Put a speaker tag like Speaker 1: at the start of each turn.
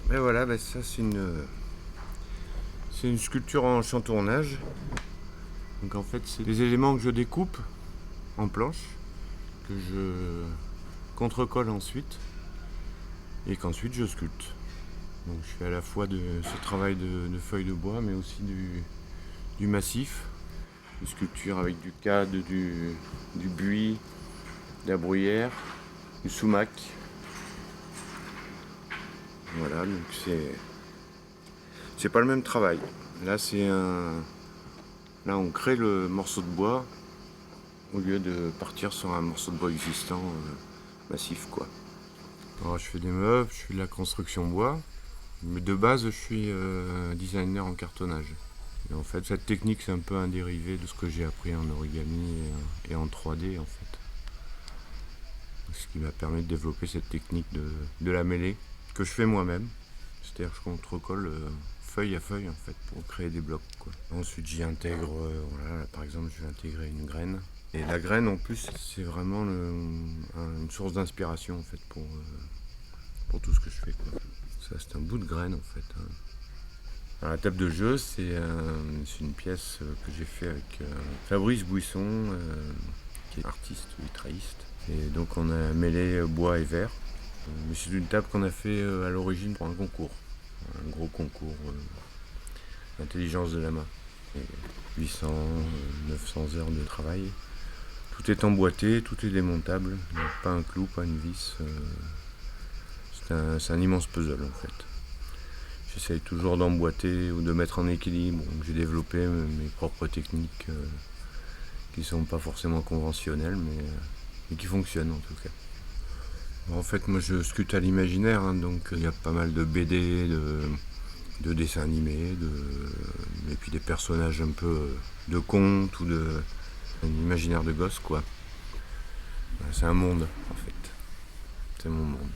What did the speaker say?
Speaker 1: Et voilà, ça c'est une sculpture en chantournage. Donc en fait c'est des éléments que je découpe en planche, que je contrecolle ensuite et qu'ensuite je sculpte. Donc je fais à la fois de ce travail de feuilles de bois mais aussi du massif, une sculpture avec du cadre, du buis, de la bruyère, du sumac. Voilà, donc c'est pas le même travail. Là là on crée le morceau de bois au lieu de partir sur un morceau de bois existant massif quoi. Alors je fais des meubles, je fais de la construction bois, mais de base je suis designer en cartonnage. Et en fait cette technique c'est un peu un dérivé de ce que j'ai appris en origami et en 3D en fait. Ce qui m'a permis de développer cette technique de la mêlée que je fais moi-même. C'est-à-dire que je contrecolle feuille à feuille en fait pour créer des blocs quoi. Ensuite j'y intègre, voilà, par exemple je vais intégrer une graine. Et la graine en plus c'est vraiment une source d'inspiration en fait pour tout ce que je fais quoi. Ça c'est un bout de graine en fait. Alors, la table de jeu c'est une pièce que j'ai fait avec Fabrice Buisson qui est artiste vitrailliste. Et donc on a mêlé bois et verre. Mais c'est une table qu'on a fait à l'origine pour un concours. Un gros concours d'intelligence de la main. Et 800, 900 heures de travail. Tout est emboîté, tout est démontable. Pas un clou, pas une vis. C'est un immense puzzle en fait. J'essaye toujours d'emboîter ou de mettre en équilibre. Donc, j'ai développé mes propres techniques qui ne sont pas forcément conventionnelles, mais qui fonctionnent en tout cas. En fait, moi je sculpte à l'imaginaire, hein, donc il y a pas mal de BD, de dessins animés, et puis des personnages un peu de contes ou un imaginaire de gosse, quoi. C'est un monde, en fait. C'est mon monde.